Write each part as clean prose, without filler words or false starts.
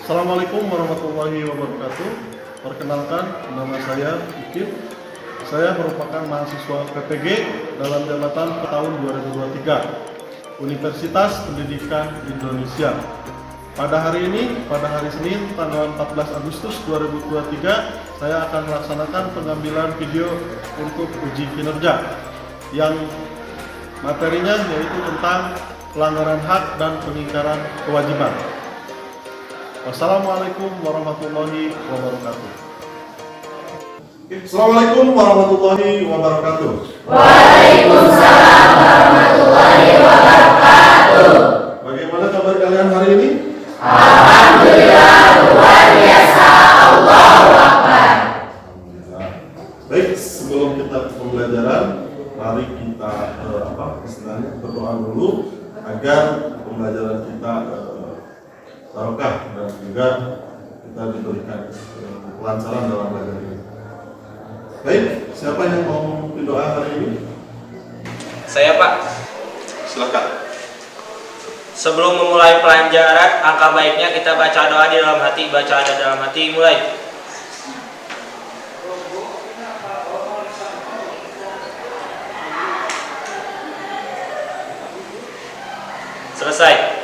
Assalamualaikum warahmatullahi wabarakatuh. Perkenalkan, nama saya Ikip. Saya merupakan mahasiswa PPG dalam jabatan tahun 2023 Universitas Pendidikan Indonesia. Pada hari ini, pada hari Senin, tanggal 14 Agustus 2023, saya akan melaksanakan pengambilan video untuk uji kinerja yang materinya yaitu tentang pelanggaran hak dan pengingkaran kewajiban. Wassalamualaikum warahmatullahi wabarakatuh. Assalamualaikum warahmatullahi wabarakatuh. Waalaikumsalam warahmatullahi wabarakatuh. Bagaimana kabar kalian hari ini? Alhamdulillah luar biasa. Allahu Akbar. Baik, sebelum kita ke pembelajaran, mari kita berdoa dulu agar pembelajaran kita barokah dan juga kita diberikan kelancaran dalam belajar ini. Baik, siapa yang mau berdoa hari ini? Saya, Pak. Silakan. Sebelum memulai pelajaran, angka baiknya kita baca doa di dalam hati. Baca ada dalam hati, mulai. Selesai.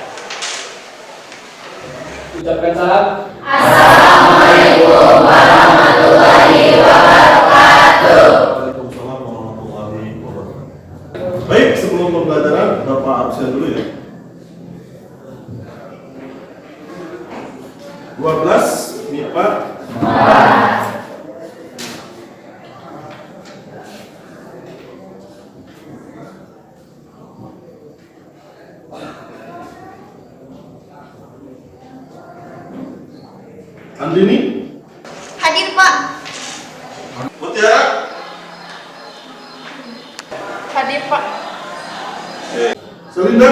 Ucapkan salam. Assalamualaikum warahmatullahi wabarakatuh. Waalaikumsalam warahmatullahi wabarakatuh. Baik, sebelum pembelajaran, Bapak absen dulu ya. 12 MIPA Andini. Hadir, Pak. Mutiara. Hadir, Pak. Selinda.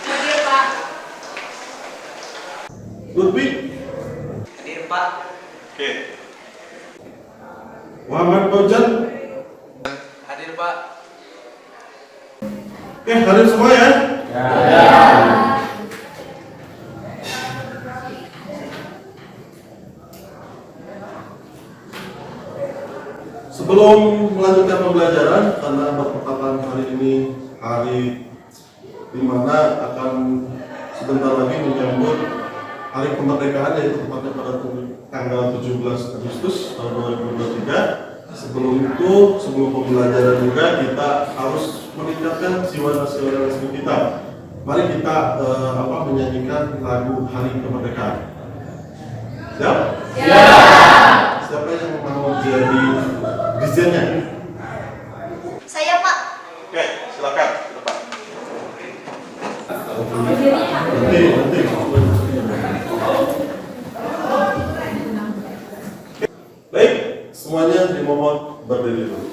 Hadir, Pak. Lutfi. Hadir, Pak. Oke. Muhammad Fauzan. Hadir, Pak. Oke, hadir semua ya. Sebelum melanjutkan pembelajaran, karena bertepatan hari ini hari di mana akan sebentar lagi menyambut hari kemerdekaan, yaitu tepatnya pada tanggal 17 Agustus tahun 2023. Sebelum itu, sebelum pembelajaran juga kita harus meningkatkan jiwa nasionalisme kita. Mari kita menyanyikan lagu Hari Kemerdekaan. Siap? Siapa yang mau jadi DJ-nya? Saya, Pak. Oke, silakan. Bapak. Nanti. Baik, semuanya dimohon berdiri dulu.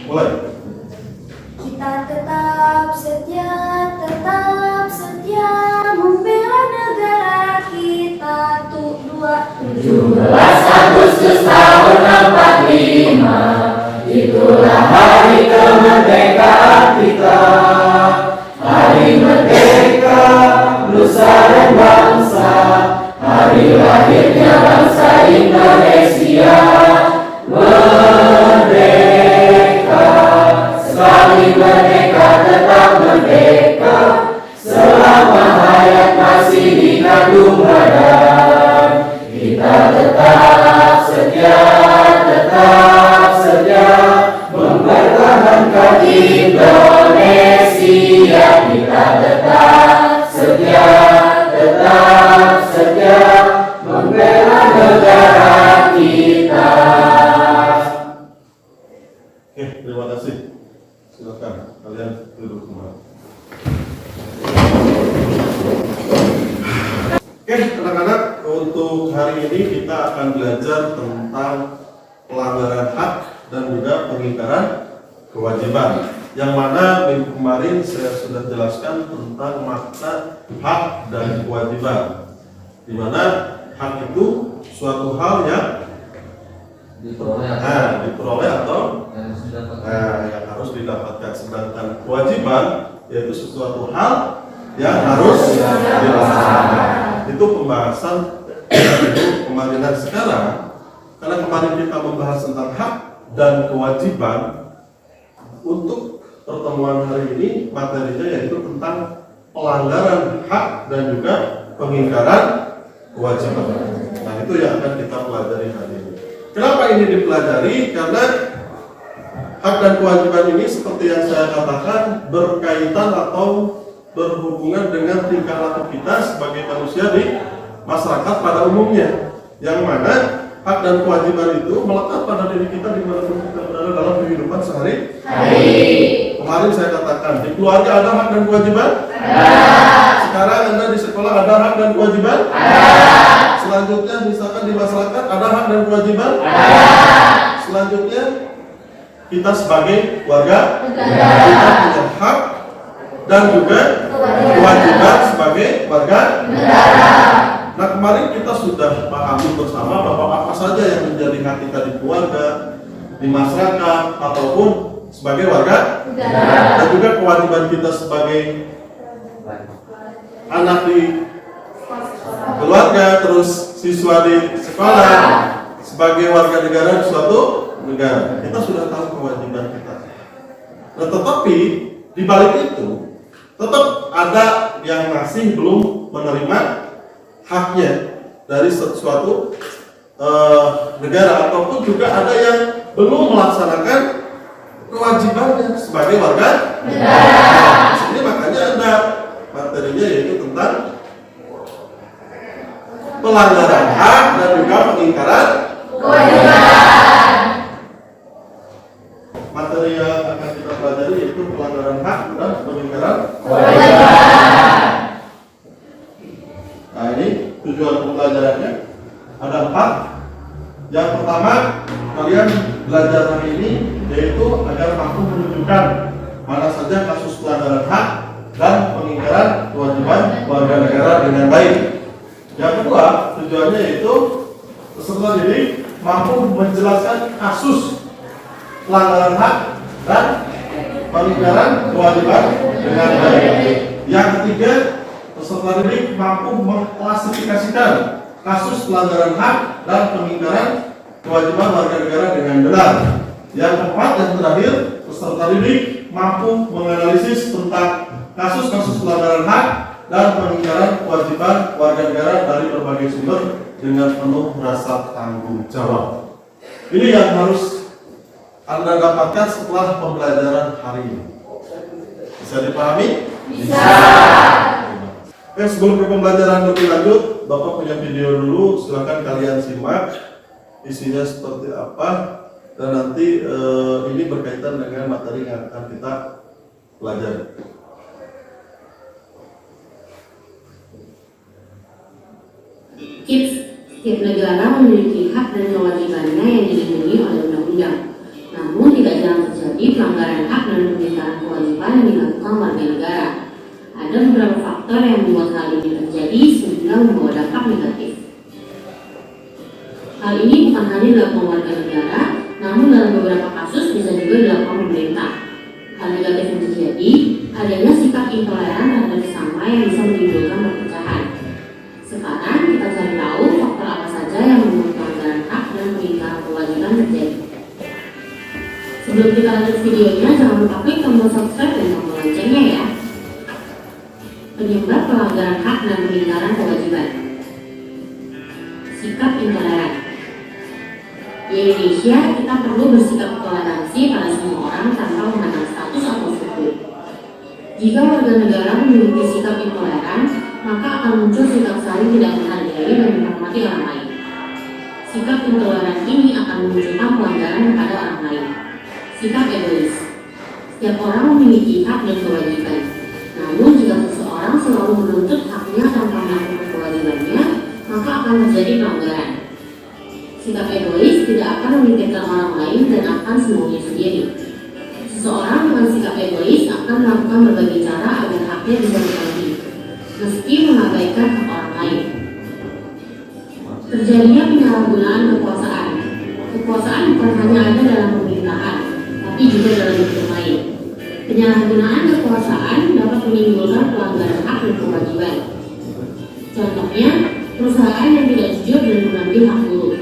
Mulai. Kita tetap setia membela negara kita. 17 Agustus tahun 45, itulah hari kemerdekaan kita. Hari merdeka, nusa dan bangsa, hari lahirnya bangsa Indonesia. Merdeka, sekali merdeka tetap merdeka, selama hayat masih dikandung badan. Kita tetap setia mempertahankan Indonesia. Kita tetap setia membela negara kita. Oke, terima kasih. Silakan kalian duduk kembali. Oke, anak-anak, untuk hari ini kita akan belajar tentang pelanggaran hak dan juga pengingkaran kewajiban. Yang mana minggu kemarin saya sudah jelaskan tentang makna hak dan kewajiban. Di mana hak itu suatu hal yang diperoleh atau yang harus didapatkan. Sedangkan kewajiban yaitu sesuatu hal yang harus dilaksanakan. Itu pembahasan kemarin dan sekarang. Karena kemarin kita membahas tentang hak dan kewajiban, untuk pertemuan hari ini materinya yaitu tentang pelanggaran hak dan juga pengingkaran kewajiban. Nah, itu yang akan kita pelajari hari ini. Kenapa ini dipelajari? Karena hak dan kewajiban ini seperti yang saya katakan berkaitan atau berhubungan dengan tingkah laku kita sebagai manusia di masyarakat pada umumnya, yang mana hak dan kewajiban itu melekat pada diri kita dimanapun kita berada dalam kehidupan sehari-hari. Kemarin saya katakan di keluarga ada hak dan kewajiban. Sekarang Anda di sekolah ada hak dan kewajiban. Selanjutnya misalkan di masyarakat ada hak dan kewajiban. Selanjutnya kita sebagai warga kita punya hak dan juga kewajiban sebagai warga negara. Nah, kemarin kita sudah pahami bersama bahwa apa saja yang menjadi hak kita di keluarga, di masyarakat, ataupun sebagai warga negara, dan juga kewajiban kita sebagai anak di keluarga, terus siswa di sekolah, sebagai warga negara di suatu negara. Kita sudah tahu kewajiban kita. Nah, tetapi di balik itu tetap ada yang masih belum menerima haknya dari suatu negara, ataupun juga ada yang belum melaksanakan kewajibannya sebagai warga negara. Di sini makanya ada materinya yaitu tentang pelanggaran hak dan juga pengingkaran kewajiban. Materi yang akan kita pelajari yaitu pelanggaran hak dan pengingkaran kewajiban. Nah, ini tujuan pembelajarannya ada 4. Yang pertama, kalian belajar hari ini yaitu agar mampu menunjukkan mana saja kasus pelanggaran hak dan pengingkaran kewajiban warga negara dengan baik. Yang kedua, tujuannya yaitu peserta didik mampu menjelaskan kasus pelanggaran hak dan pengingkaran kewajiban dengan baik. Yang ketiga, peserta didik mampu mengklasifikasikan kasus pelanggaran hak dan pengingkaran kewajiban warga negara dengan benar. Yang keempat dan terakhir, peserta didik mampu menganalisis tentang kasus-kasus pelanggaran hak dan pengingkaran kewajiban warga negara dari berbagai sumber dengan penuh rasa tanggung jawab. Ini yang harus Anda dapatkan setelah pembelajaran hari ini. Bisa dipahami? Bisa. Oke, sebelum ke pembelajaran lebih lanjut, Bapak punya video dulu, silakan kalian simak isinya seperti apa, dan nanti ini berkaitan dengan materi yang akan kita pelajari. Tips, setiap negara memiliki hak dan kewajibannya yang dilindungi oleh undang-undang. Namun tidak jarang terjadi pelanggaran hak dan pengingkaran kewajiban yang dilakukan warga negara. Ada beberapa faktor yang membuat hal ini terjadi sehingga membawa dampak negatif. Hal ini bukan hanya dilakukan warga negara, namun dalam beberapa kasus bisa juga dilakukan pemerintah. Hal negatif yang terjadi adanya sikap intoleran terhadap sesama yang bisa menimbulkan perpecahan. Sekarang kita cari tahu faktor apa saja yang membuat pelanggaran hak dan pengingkaran kewajiban terjadi. Sebelum kita lanjut videonya, jangan lupa klik tombol subscribe dan tombol loncengnya ya. Penyebab pelanggaran hak dan pengingkaran kewajiban. Sikap intoleran. Di Indonesia, kita perlu bersikap toleransi pada semua orang tanpa memandang status atau suku. Jika warga negara memiliki sikap intoleran, maka akan muncul sikap saling tidak menghargai dan menghormati orang lain. Sikap intoleran ini akan memunculkan pelanggaran kepada orang lain. Sikap egois. Setiap orang memiliki hak dan kewajiban. Namun jika seseorang selalu menuntut haknya tanpa melakukan kewajibannya, maka akan terjadi pelanggaran. Sikap egois tidak akan memikirkan orang lain dan akan semaunya sendiri. Seseorang dengan sikap egois akan melakukan berbagai cara agar haknya bisa dipenuhi, meski mengabaikan hak orang lain. Terjadinya penyalahgunaan kekuasaan. kekuasaan bukan hanya ada dalam pemerintahan, tapi juga dalam bidang lain. Penyalahgunaan kekuasaan dapat menimbulkan pelanggaran hak dan kewajiban. Contohnya, perusahaan yang tidak jujur dan mengambil hak buruh.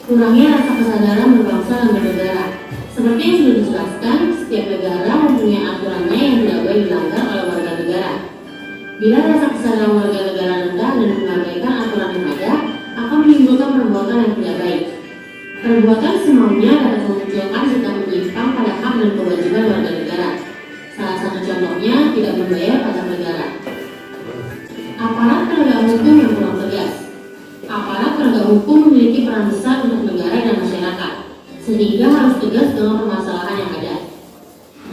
Kurangnya rasa kesadaran berbangsa dan bernegara. Seperti yang sudah dijelaskan, setiap negara mempunyai aturannya yang tidak boleh dilanggar oleh warga negara. Bila rasa kesadaran warga negara rendah dan mengabaikan aturan yang ada, akan menimbulkan perbuatan yang tidak baik. Perbuatan semaunya dapat memunculkan sikap menyimpang pada hak dan kewajiban warga negara. Salah satu contohnya tidak membayar pajak negara. Aparat penegak hukum yang kurang tegas. Aparat penegak hukum memiliki peran besar untuk negara dan masyarakat, sehingga harus tegas dengan permasalahan yang ada.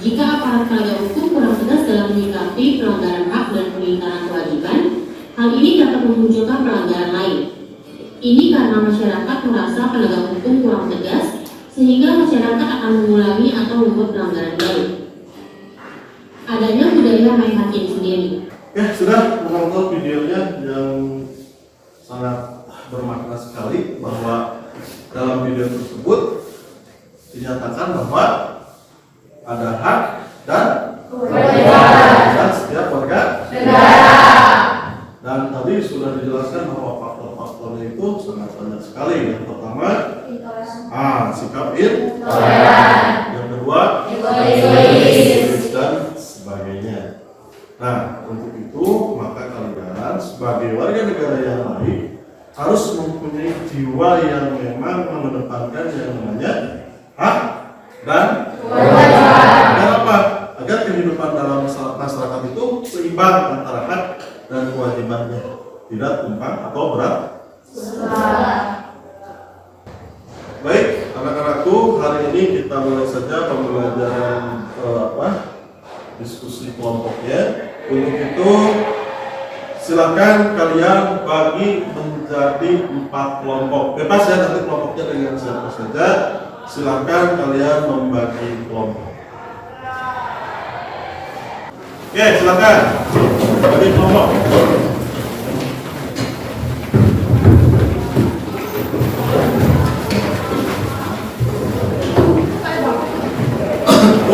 Jika aparat penegak hukum kurang tegas dalam menyikapi pelanggaran hak dan pengingkaran kewajiban, hal ini dapat memunculkan pelanggaran lain. Ini karena masyarakat merasa penegak hukum kurang tegas, sehingga masyarakat akan mengulangi atau membuat pelanggaran baru. Adanya budaya main hakim sendiri. Ya, sudah menonton videonya yang sangat bermakna sekali, bahwa dalam video tersebut dinyatakan bahwa ada hak dan kewajiban setiap warga negara. Dan tadi sudah dijelaskan bahwa faktor-faktornya itu sangat banyak sekali. Yang pertama, sikap intoleran. Yang kedua, egois dan sebagainya. Nah, untuk itu maka kalian sebagai warga negara yang baik harus mempunyai jiwa yang memang mengedepankan yang namanya hak dan kewajiban. Agar apa? Agar kehidupan dalam masyarakat itu seimbang antara hak dan kewajibannya, tidak tumpang atau berat. Baik, anak-anakku, hari ini kita mulai saja pembelajaran diskusi kelompoknya. Untuk itu silakan kalian bagi menjadi 4 kelompok. Bebas ya, nanti kelompoknya dengan siapa saja. Silakan kalian membagi kelompok. Oke, silakan bagi kelompok.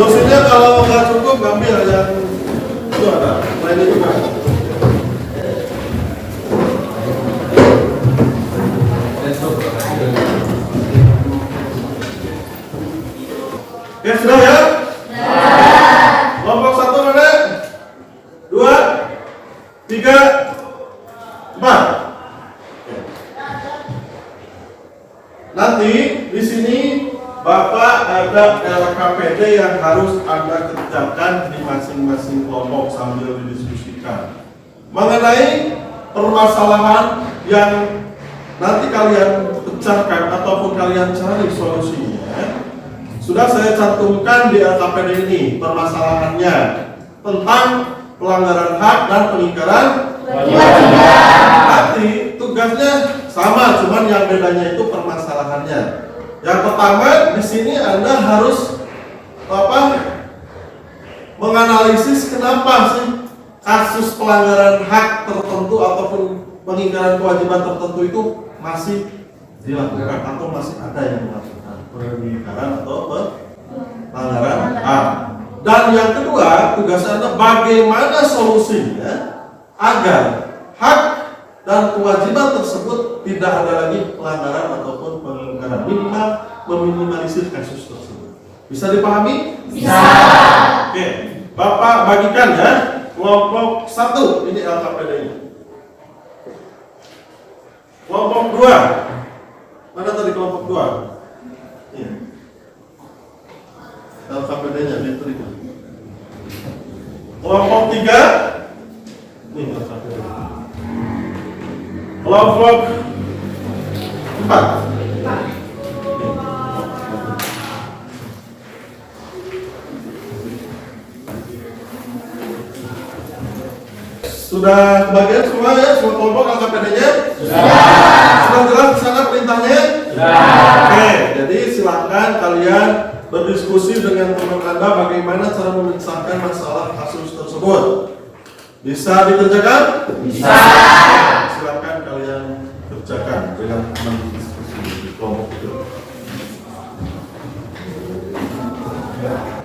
Kursinya kalau nggak cukup ngambil yang itu ada, lainnya juga. Oke, sudah ya? Kelompok 1 mana? 2, 3, 4. Nanti di sini Bapak ada LKPD yang harus Anda kerjakan di masing-masing kelompok sambil didiskusikan mengenai permasalahan yang nanti kalian pecahkan ataupun kalian cari solusinya. Sudah saya cantumkan di LKPD ini permasalahannya tentang pelanggaran hak dan pengingkaran kewajiban. Nanti tugasnya sama, cuman yang bedanya itu permasalahannya. Yang pertama, di sini Anda harus menganalisis kenapa sih kasus pelanggaran hak tertentu ataupun pengingkaran kewajiban tertentu itu masih dilakukan atau masih ada yang melakukan pengingkaran atau pelanggaran hak. Dan yang kedua, tugas Anda bagaimana solusinya agar hak dan kewajiban tersebut tidak ada lagi pelanggaran ataupun pengingkaran, minimal meminimalisir kasus tersebut. Bisa dipahami? Bisa. Oke, Bapak bagikan ya. Kelompok 1 ini LKPD-nya. Kelompok 2. Mana tadi kelompok 2? Ini. LKPD-nya diterima. Kelompok 3. Ini LKPD-nya. Kelompok 4. Sudah kebagian semua ya, semua kelompok LKPD-nya? Sudah jelas di sana perintahnya? Oke, jadi silakan kalian berdiskusi dengan teman Anda bagaimana cara menyelesaikan masalah kasus tersebut. Bisa dikerjakan? Bisa. Silakan kalian kerjakan dengan teman diskusi di kelompok itu.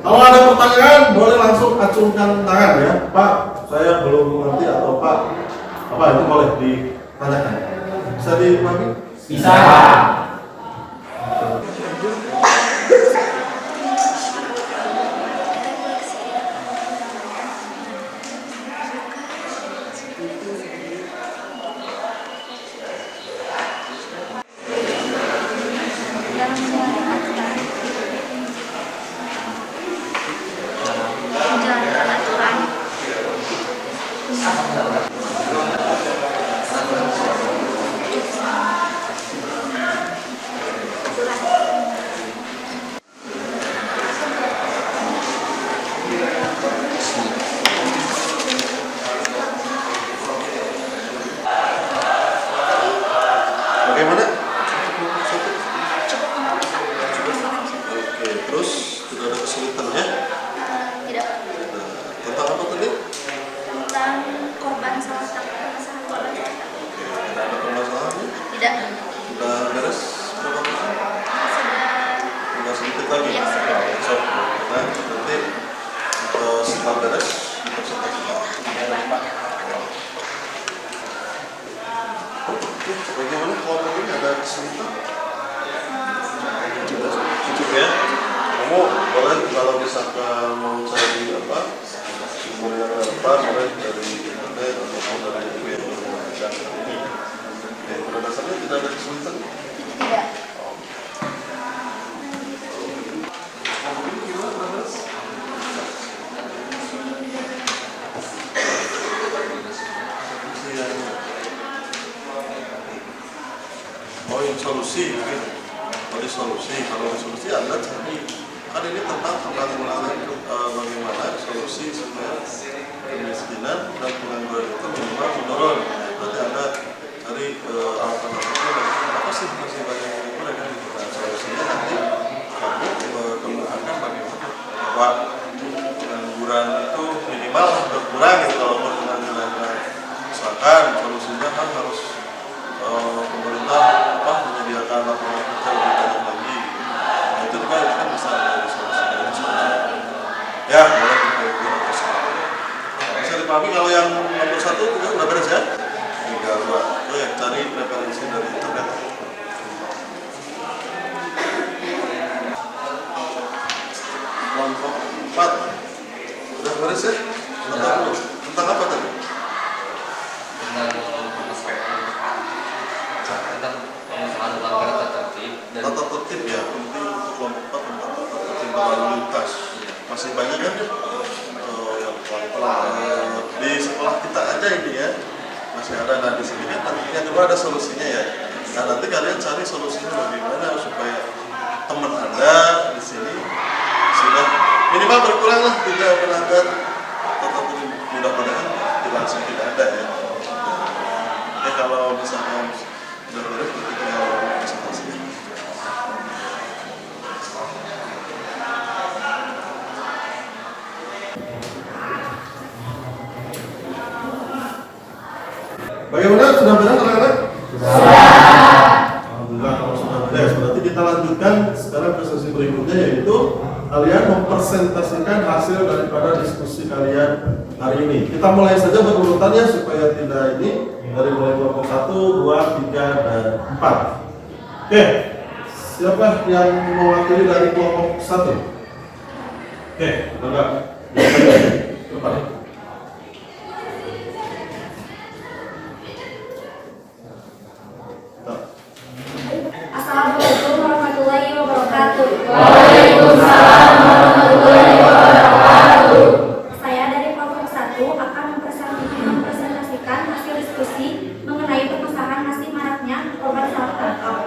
Kalau ada pertanyaan boleh langsung acungkan tangan ya, Pak. Saya belum mengerti atau Pak apa itu boleh ditanyakan. Bisa dipahami? Bisa. Dalam menjalankan aturan. Bagaimana? Cukup Oke, terus tidak ada kesulitan ya? tidak Tentang apa tadi? tentang korban salah tangkap permasalahan korban salah tangkap. Oke, tidak ada permasalahan. Tidak Sudah beres? Berapa persen? sudah Tinggal sedikit lagi. ya sedikit. So, nah, nanti setelah beres presentasi. Bagaimana kelompok ini ada kesulitan? Cukup ya. Kamu boleh kalau misalkan mau cari apa, sumbernya apa, boleh dari internet ataupun dari buku yang berbaca ini. Oke, pada dasarnya tidak ada kesulitan. Tidak. Oh, yang solusi mungkin. Tadi solusi, kalau solusi Anda cari. Kan ini tentang bagaimana solusi supaya kemiskinan dan pengangguran itu minimal menurun. Nanti Anda cari alternatifnya apa sih masih banyak yang kurang kan? Nah, solusinya nanti kamu kemukakan bagaimana bahwa pengangguran itu minimal berkurang gitu kalau pengangguran. Misalkan solusinya kan harus pemerintah menyediakan lapangan kerja lebih banyak lagi. Nah, itu juga kan bisa menjadi solusi. Ya, boleh bisa dipahami kalau yang nomor 1 juga udah beres ya. Tinggal 2. Oke, cari referensi dari internet. Kelompok 4 udah beres ya? Tentang apa tadi? Tata tertib ya, penting untuk kelompok 4 tentang tata tertib berlalu lintas. Masih banyak kan ya? Yang pelan-pelan di sekolah kita aja ini ya, masih ada. Nah di sini kan nantinya juga ada solusinya ya. Nah nanti kalian cari solusinya bagaimana supaya teman Anda di sini sudah minimal berkurang lah 3 pelanggan tata tertib. Mudah-mudahan langsung tidak ada ya. Oke, kalau misalkan sudah beres berarti tinggal presentasinya. Bagaimana? Sudah beres anak-anak? Alhamdulillah kalau sudah beres. Berarti kita lanjutkan sekarang ke sesi berikutnya, yaitu kalian mempresentasikan hasil daripada diskusi kalian hari ini. Kita mulai saja berurutannya supaya tidak ini dari mulai kelompok 1, 2, 3, dan 4. Oke, siapa yang mewakili dari kelompok 1? Oke, enggak. Depan. Assalamualaikum warahmatullahi wabarakatuh. Waalaikumsalam warahmatullahi wabarakatuh. Saya dari kelompok 1 akan mempresentasikan hasil diskusi mengenai permasalahan masih maraknya korban salah tangkap.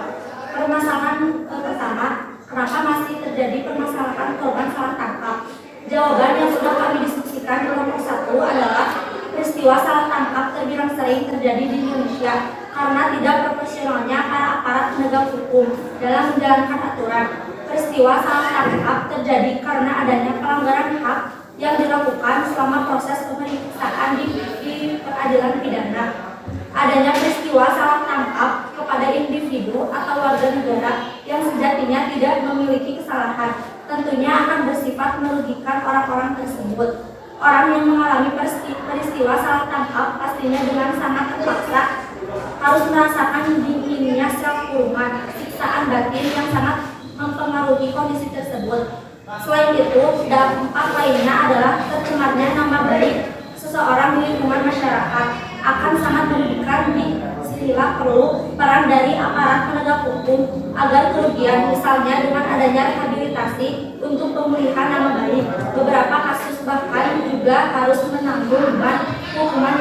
Permasalahan pertama, kenapa masih terjadi permasalahan korban salah tangkap? Jawaban yang sudah kami diskusikan di kelompok 1 adalah peristiwa salah tangkap terbilang sering terjadi di Indonesia karena tidak profesionalnya para aparat penegak hukum dalam menjalankan aturan. Peristiwa salah tangkap terjadi karena adanya pelanggaran hak yang dilakukan selama proses pemeriksaan di peradilan pidana. Adanya peristiwa salah tangkap kepada individu atau warga negara yang sejatinya tidak memiliki kesalahan, tentunya akan bersifat merugikan orang-orang tersebut. Orang yang mengalami peristiwa salah tangkap pastinya dengan sangat terpaksa harus merasakan dinginnya sel kurungan, siksaan batin yang sangat mempengaruhi kondisi tersebut. Selain itu, dampak lainnya adalah tercemarnya nama baik seseorang di lingkungan masyarakat akan sangat merugikan. Sehingga perlu peran dari aparat penegak hukum agar kerugian, misalnya dengan adanya rehabilitasi untuk pemulihan nama baik. Beberapa kasus bahkan juga harus menanggung beban hukuman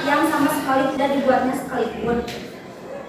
yang sama sekali tidak dibuatnya sekalipun.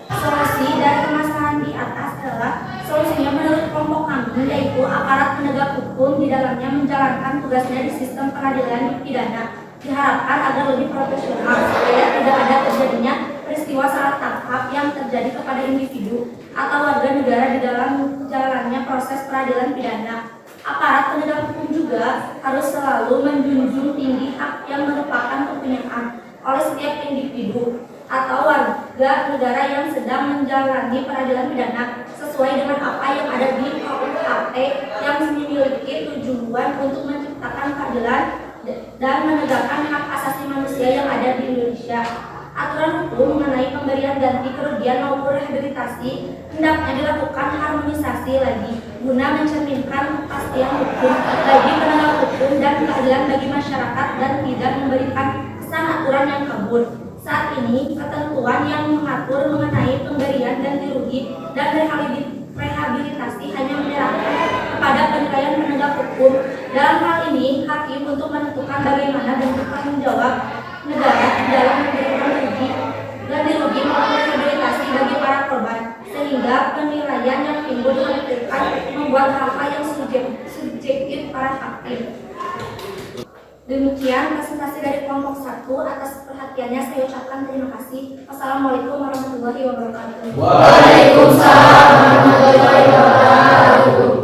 Solusi dari permasalahan di atas adalah solusinya menurut kelompok kami, yaitu aparat penegak hukum di dalamnya menjalankan tugasnya di sistem peradilan pidana. Diharapkan agar lebih profesional supaya tidak ada terjadinya peristiwa salah tangkap yang terjadi kepada individu atau warga negara di dalam jalannya proses peradilan pidana. Aparat penegak hukum juga harus selalu menjunjung tinggi hak yang merupakan kepunyaan oleh setiap individu atau warga negara yang sedang menjalani peradilan pidana sesuai dengan apa yang ada di KUHP yang memiliki tujuan untuk menciptakan keadilan dan menegakkan hak asasi manusia yang ada di Indonesia. Aturan hukum mengenai pemberian ganti kerugian maupun rehabilitasi hendaknya dilakukan harmonisasi lagi guna mencerminkan kepastian hukum bagi penegak hukum dan keadilan bagi masyarakat dan tidak memberikan kesan aturan yang kabur. Saat ini, ketentuan yang mengatur mengenai pemberian ganti rugi dan rehabilitasi hanya menyerahkan kepada penilaian penegak hukum. Dalam hal ini, hakim untuk menentukan bagaimana bentuk tanggung jawab negara dalam memberikan ganti rugi maupun rehabilitasi bagi para korban, sehingga penilaian yang timbul ditentukan membuat hal-hal yang subjektif para hakim. Demikian presentasi dari kelompok 1. Atas perhatiannya saya ucapkan terima kasih. Wassalamualaikum warahmatullahi wabarakatuh. Waalaikumsalam warahmatullahi wabarakatuh.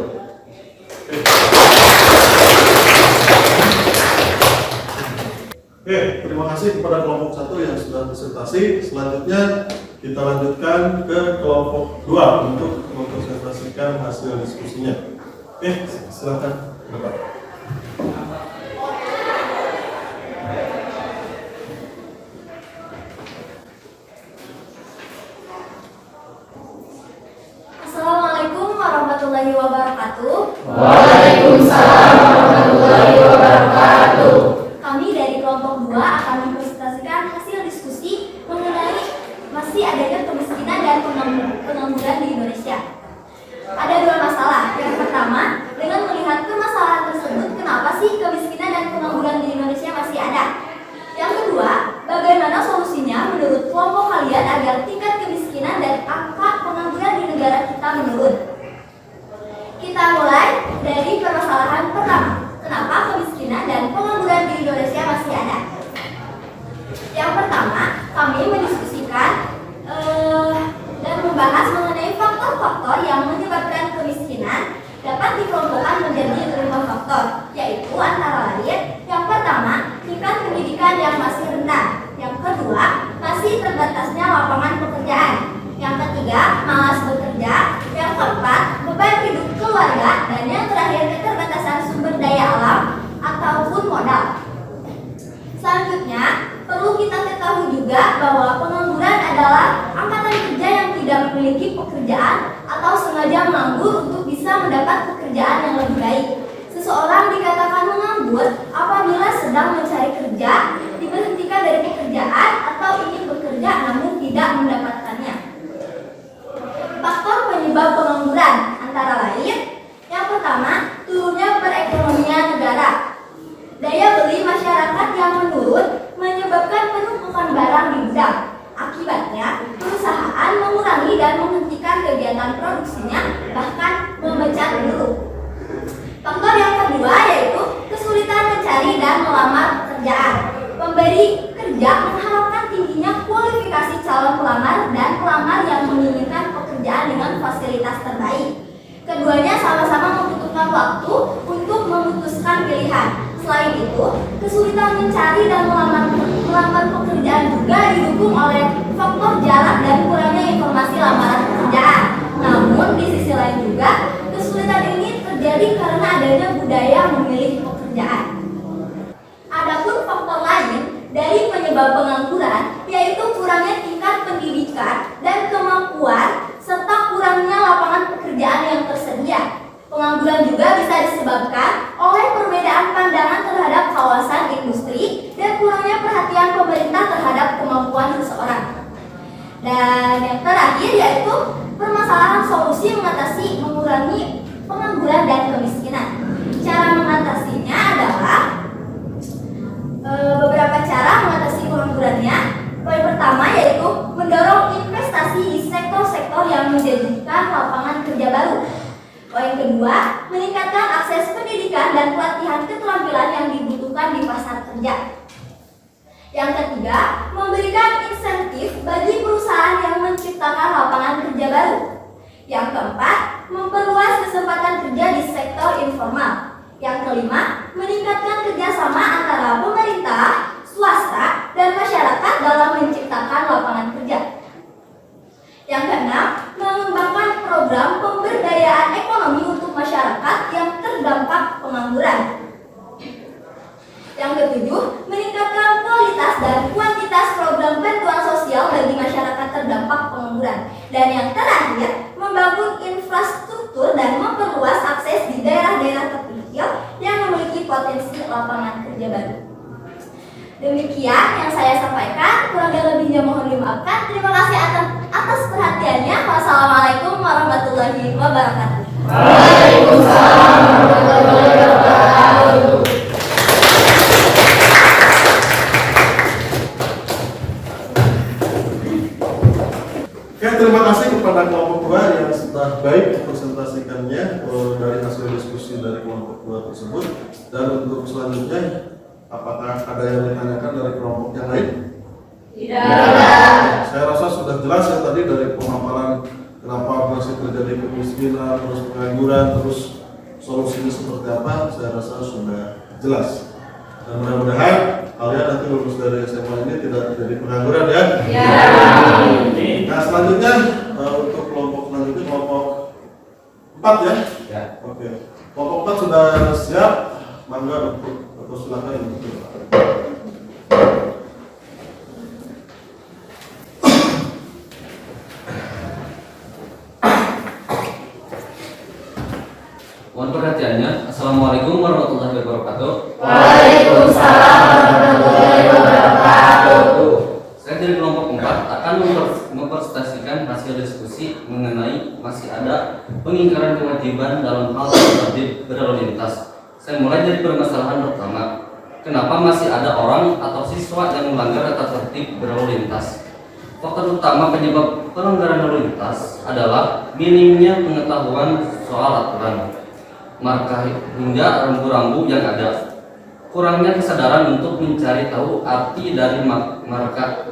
Oke, terima kasih kepada kelompok 1 yang sudah presentasi. Selanjutnya kita lanjutkan ke kelompok 2 untuk mempresentasikan hasil diskusinya. Oke, silakan Bapak. Assalamualaikum warahmatullahi wabarakatuh. Waalaikumsalam warahmatullahi wabarakatuh. Kami dari kelompok 2 akan mempresentasikan hasil diskusi mengenai masih adanya kemiskinan dan pengangguran di Indonesia. Ada 2 masalah. Yang pertama, dengan melihat permasalahan tersebut, kenapa sih kemiskinan dan pengangguran di Indonesia masih ada? Yang kedua, bagaimana solusinya menurut kelompok kalian agar tingkat kemiskinan dan angka pengangguran di negara kita menurun? Kita mulai dari permasalahan pertama. Kenapa kemiskinan dan pengangguran di Indonesia masih ada? Yang pertama, kami mendiskusikan dan membahas mengenai faktor-faktor yang menyebabkan kemiskinan dapat dikelompokkan menjadi 5 faktor, yaitu antara lain yang pertama, tingkat pendidikan yang masih rendah. Yang kedua, masih terbatasnya lapangan pekerjaan. Yang ketiga, malas bekerja. Yang keempat, beban hidup keluarga. Dan yang terakhir, keterbatasan sumber daya alam ataupun modal. Selanjutnya, perlu kita ketahui juga bahwa pengangguran adalah angkatan kerja yang tidak memiliki pekerjaan atau sengaja menganggur untuk bisa mendapat pekerjaan yang lebih baik. Seseorang dikatakan menganggur apabila sedang mencari kerja, diberhentikan dari pekerjaan atau ingin bekerja namun tidak mendapatkannya. Faktor penyebab pengangguran antara lain, yang pertama, turunnya perekonomian negara. Daya beli masyarakat yang menurun menyebabkan penumpukan barang di gudang. Akibatnya, perusahaan mengurangi dan menghentikan kegiatan produksinya, bahkan memecat buruh. Faktor yang kedua yaitu kesulitan mencari dan melamar pekerjaan. Pemberi kerja mengharapkan tingginya kualifikasi calon pelamar dan pelamar yang menginginkan pekerjaan dengan fasilitas terbaik. Keduanya sama-sama membutuhkan waktu untuk memutuskan pilihan. Selain itu, kesulitan mencari dan melamar pekerjaan juga didukung oleh faktor jarak dan kurangnya informasi lamaran pekerjaan. Namun di sisi lain juga, kesulitan ini terjadi karena adanya budaya memilih pekerjaan. Adapun faktor lain dari penyebab pengangguran yaitu kurangnya tingkat pendidikan dan kemampuan serta kurangnya lapangan pekerjaan yang tersedia. Pengangguran juga bisa disebabkan oleh perbedaan pandangan terhadap kawasan industri dan kurangnya perhatian pemerintah terhadap kemampuan seseorang. Dan yang terakhir yaitu permasalahan solusi mengurangi pengangguran dan kemiskinan. Cara mengatasinya adalah beberapa cara mengatasi penganggurannya. Poin pertama yaitu mendorong investasi di sektor-sektor yang menjadikan lapangan kerja baru. Poin kedua, meningkatkan akses pendidikan dan pelatihan keterampilan yang dibutuhkan di pasar kerja. Yang ketiga, memberikan insentif bagi perusahaan yang menciptakan lapangan kerja baru. Yang keempat, memperluas kesempatan kerja di sektor informal. Yang kelima, meningkatkan kerjasama antara pemerintah, swasta, dan masyarakat dalam menciptakan lapangan kerja. Yang keenam, mengembangkan program pemberdayaan ekonomi untuk masyarakat yang terdampak pengangguran. Yang ketujuh, meningkatkan kualitas dan kuantitas program bantuan sosial bagi masyarakat terdampak pengangguran. Dan yang terakhir, membangun infrastruktur dan memperluas akses di daerah-daerah terpencil yang memiliki potensi lapangan kerja baru. Demikian yang saya sampaikan, kurang dan lebihnya mohon dimaafkan. Terima kasih atas perhatiannya. Wassalamualaikum warahmatullahi wabarakatuh. Waalaikumsalam warahmatullahi wabarakatuh. Oke, terima kasih kepada kelompok 2 yang sudah baik mempresentasikannya dari hasil diskusi dari kelompok 2 tersebut. Dan untuk selanjutnya, apakah ada yang ditanyakan dari kelompok yang lain? Tidak. Saya rasa sudah jelas ya tadi dari pemaparan kenapa masih terjadi kemiskinan, terus pengangguran, terus solusinya seperti apa. Saya rasa sudah jelas. Dan mudah-mudahan kalian nanti lulus dari SMA ini tidak terjadi pengangguran ya. Ya. Nah selanjutnya untuk kelompok selanjutnya kelompok 4 ya. Ya. Oke. Kelompok 4 sudah siap. Mangga untuk silakan. Mohon perhatiannya. Assalamualaikum warahmatullahi wabarakatuh. Waalaikumsalam warahmatullahi wabarakatuh. Saya dari kelompok 4 akan mempresentasikan hasil diskusi mengenai masih ada pengingkaran kewajiban dalam hal tertib berlalu lintas. Saya mulai dari permasalahan pertama. Kenapa masih ada orang atau siswa yang melanggar tata tertib berlalu lintas? Faktor utama penyebab pelanggaran lalu lintas adalah minimnya pengetahuan soal aturan, marka hingga rambu-rambu yang ada. Kurangnya kesadaran untuk mencari tahu arti dari marka,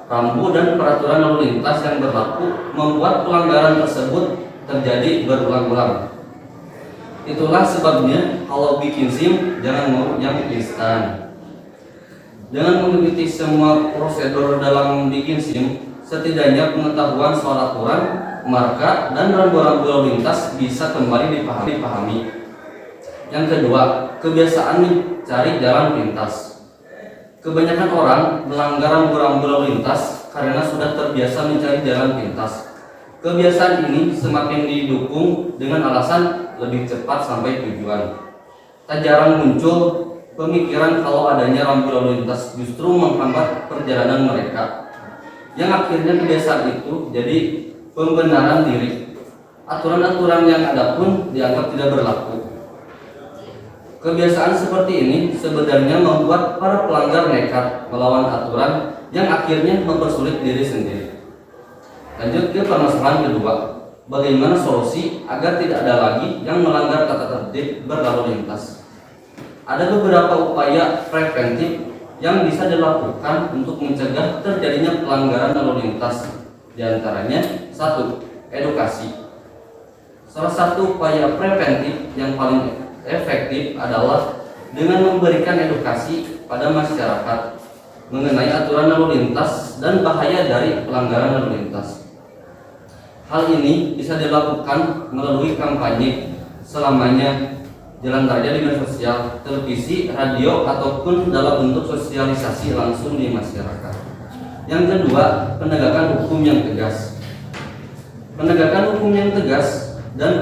rambu dan peraturan lalu lintas yang berlaku membuat pelanggaran tersebut terjadi berulang-ulang. Itulah sebabnya kalau bikin SIM jangan mau yang instan. Dengan mengikuti semua prosedur dalam bikin SIM, setidaknya pengetahuan soal aturan, marka, dan rambu-rambu lalu lintas bisa kembali dipahami. Yang kedua, kebiasaan mencari jalan pintas. Kebanyakan orang melanggar rambu-rambu lalu lintas karena sudah terbiasa mencari jalan pintas. Kebiasaan ini semakin didukung dengan alasan lebih cepat sampai tujuan. Tak jarang muncul pemikiran kalau adanya rambu lalu lintas justru menghambat perjalanan mereka, yang akhirnya kebiasaan itu jadi pembenaran diri. Aturan-aturan yang ada pun dianggap tidak berlaku. Kebiasaan seperti ini sebenarnya membuat para pelanggar nekat melawan aturan yang akhirnya mempersulit diri sendiri. Lanjut ke permasalahan kedua, bagaimana solusi agar tidak ada lagi yang melanggar tata tertib berlalu lintas? Ada beberapa upaya preventif yang bisa dilakukan untuk mencegah terjadinya pelanggaran lalu lintas. Di antaranya, 1. Edukasi. Salah satu upaya preventif yang paling efektif adalah dengan memberikan edukasi pada masyarakat mengenai aturan lalu lintas dan bahaya dari pelanggaran lalu lintas. Hal ini bisa dilakukan melalui kampanye selamanya jalan raya di media sosial, televisi, radio, ataupun dalam bentuk sosialisasi langsung di masyarakat. Yang kedua, penegakan hukum yang tegas. Penegakan hukum yang tegas dan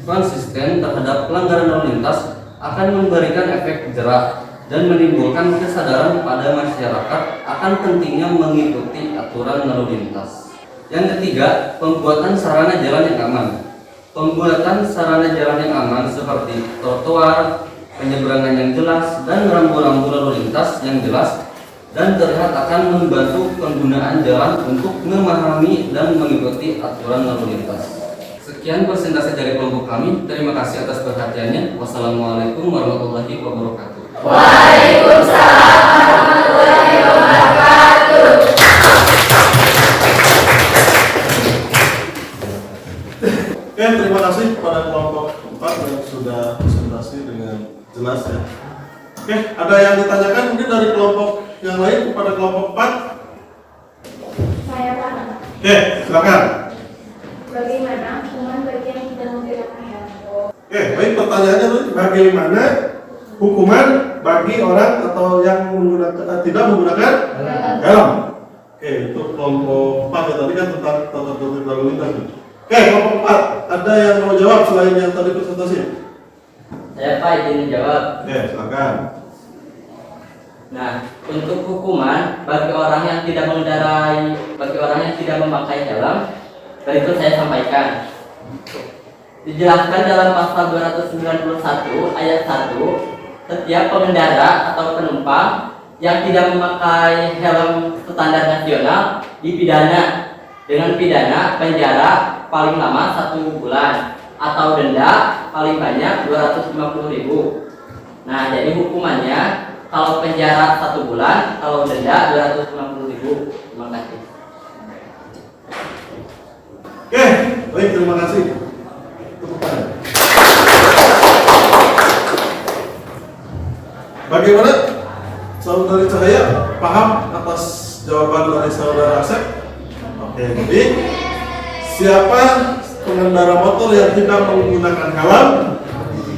konsisten terhadap pelanggaran lalu lintas akan memberikan efek jerak dan menimbulkan kesadaran pada masyarakat akan pentingnya mengikuti aturan lalu lintas. Yang ketiga, pembuatan sarana jalan yang aman. Pembuatan sarana jalan yang aman seperti trotoar, penyeberangan yang jelas, dan rambu-rambu lalu lintas yang jelas dan terlihat akan membantu penggunaan jalan untuk memahami dan mengikuti aturan lalu lintas. Sekian presentasi dari kelompok kami. Terima kasih atas perhatiannya. Wassalamualaikum warahmatullahi wabarakatuh. Waalaikumsalam warahmatullahi wabarakatuh. Oke, terima kasih kepada kelompok 4 yang sudah presentasi dengan jelas ya. Oke, ada yang ditanyakan mungkin dari kelompok yang lain kepada kelompok 4? Saya Pak. Oke, silakan. Bagaimana hukuman bagi yang tidak menggunakan helm? Oke, baik, pertanyaannya tuh bagaimana hukuman bagi orang atau yang tidak menggunakan helm? Oke, itu kelompok 4 ya, tadi kan tentang tata tertib lalu lintas. Oke, kelompok 4, ada yang mau jawab selain yang tadi presentasi? Saya Pak izin jawab. Oke, silakan. Nah, untuk hukuman bagi orang yang tidak mengendarai, bagi orang yang tidak memakai helm, berikut saya sampaikan. Dijelaskan dalam pasal 291 ayat 1, setiap pengendara atau penumpang yang tidak memakai helm standar nasional dipidana dengan pidana penjara paling lama 1 bulan atau denda paling banyak 250.000. Nah, jadi hukumannya kalau penjara 1 bulan, kalau denda 250.000. Terima kasih. Oke, baik, terima kasih. Tepuk tangan. Bagaimana saudari Cahaya paham atas jawaban dari saudara Asep? Oke, jadi siapa pengendara motor yang tidak menggunakan helm,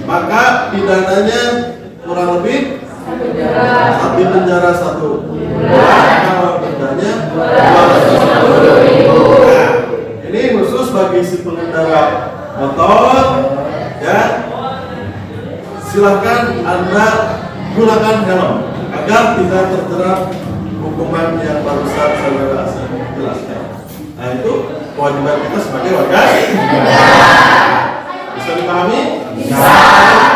maka pidananya kurang lebih di penjara 1 bulan, kalau dendanya 250.000. Nah, ini khusus bagi si pengendara motor ya. Silahkan Anda gunakan helm agar tidak terjerat hukuman yang barusan saudara jelaskan. Nah, itu kewajiban kita sebagai warga negara. Bisa dipahami? Bisa.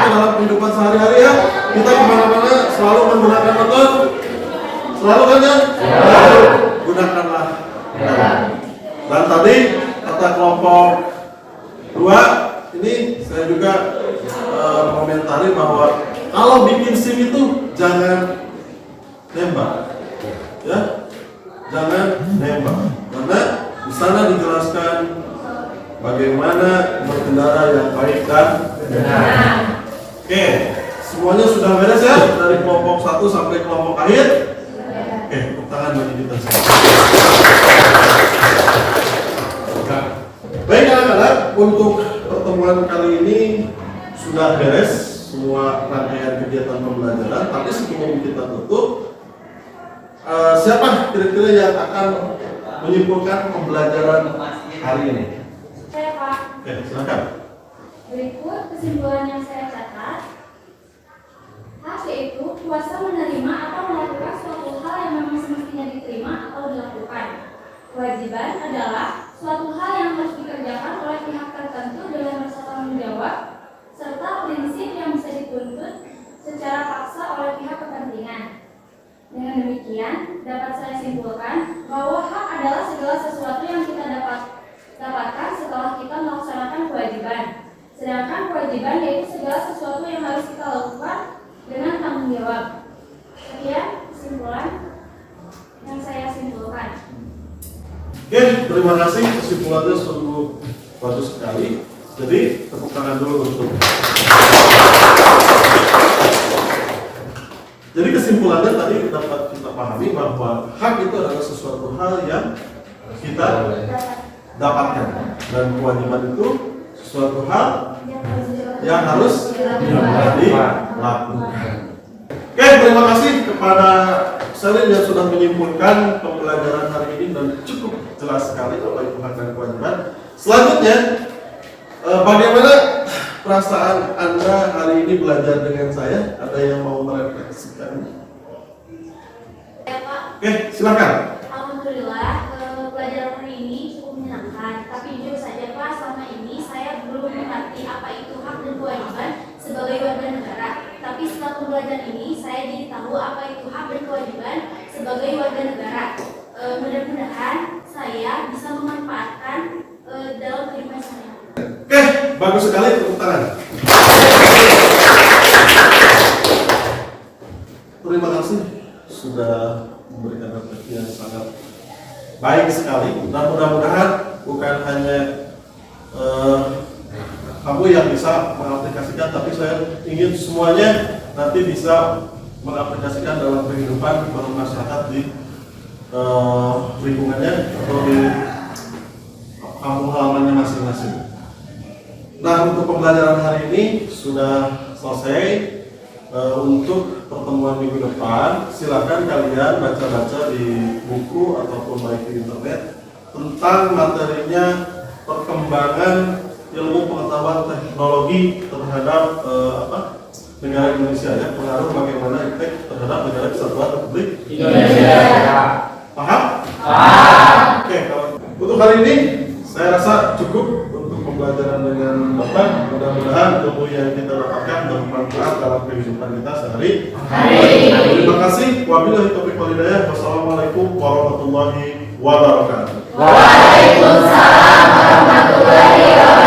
Dalam kehidupan sehari-hari ya, kita kemana-mana selalu menggunakan motor. Selalu kan ya? Selalu. Gunakanlah helm. Dan tadi kata kelompok 2 ini saya juga mengomentari bahwa kalau bikin SIM itu jangan nembak, ya, jangan nembak, karena di sana dijelaskan bagaimana berkendara yang baik dan benar. Oke, semuanya sudah beres ya dari kelompok 1 sampai kelompok akhir. Oke, tepuk tangan bagi kita semua. Baik anak-anak, untuk pertemuan kali ini sudah beres semua rangkaian kegiatan pembelajaran. Tapi sebelum kita tutup, siapa kira-kira yang akan menyimpulkan pembelajaran hari ini? Saya Pak. Oke, silakan. Berikut kesimpulan yang saya catat. Yaitu kuasa menerima atau melakukan suatu hal yang memang semestinya diterima atau dilakukan. Kewajiban adalah suatu hal yang harus dikerjakan oleh pihak tertentu dengan rasa tanggung jawab, serta prinsip yang bisa dituntut secara paksa oleh pihak kepentingan. Dengan demikian, dapat saya simpulkan bahwa hak adalah segala sesuatu yang kita dapatkan setelah kita melaksanakan kewajiban. Sedangkan kewajiban yaitu segala sesuatu yang harus kita lakukan dengan tanggung jawab. Sekian kesimpulan yang saya simpulkan. Oke, terima kasih, kesimpulannya sungguh bagus sekali. Jadi tepuk tangan dulu untuk. Jadi kesimpulannya tadi dapat kita pahami bahwa hak itu adalah sesuatu hal yang kita dapatkan, dan kewajiban itu sesuatu hal Yang harus dilakukan yang harus dilakukan. Oke, terima kasih kepada Selin yang sudah menyimpulkan pembelajaran hari ini dan cukup jelas sekali apa itu hak dan kewajiban. Selanjutnya, bagaimana perasaan Anda hari ini belajar dengan saya? Ada yang mau merefleksikan? Ya Pak, Oke, silakan. alhamdulillah pelajaran hari ini cukup menyenangkan. Tapi jujur saja Pak, selama ini saya belum mengerti apa itu hak dan kewajiban sebagai warga negara. Tapi setelah pembelajaran ini saya jadi tahu apa itu hak dan kewajiban sebagai warga negara. Mudah-mudahan saya bisa memanfaatkan dalam kehidupan saya. Oke, bagus sekali, tepuk tangan. Terima kasih sudah memberikan refleksi yang sangat baik sekali. Dan mudah-mudahan bukan hanya kamu yang bisa mengaplikasikan, tapi saya ingin semuanya nanti bisa mengaplikasikan dalam kehidupan bermasyarakat di lingkungannya atau di kampung halamannya masing-masing. Nah, untuk pembelajaran hari ini sudah selesai. Untuk pertemuan minggu depan, silakan kalian baca-baca di buku ataupun baik di internet tentang materinya perkembangan ilmu pengetahuan teknologi terhadap negara Indonesia, ya, pengaruh bagaimana iptek terhadap negara kesatuan Republik Indonesia. Paham? Paham. Oke, kalau untuk hari ini saya rasa cukup untuk pembelajaran dengan Bapak. Mudah-mudahan ilmu yang kita dapatkan bermanfaat dalam kehidupan kita sehari-hari. Terima kasih. Wabillahi taufiq wal hidayah. Wassalamualaikum warahmatullahi wabarakatuh. Waalaikumsalam warahmatullahi wabarakatuh.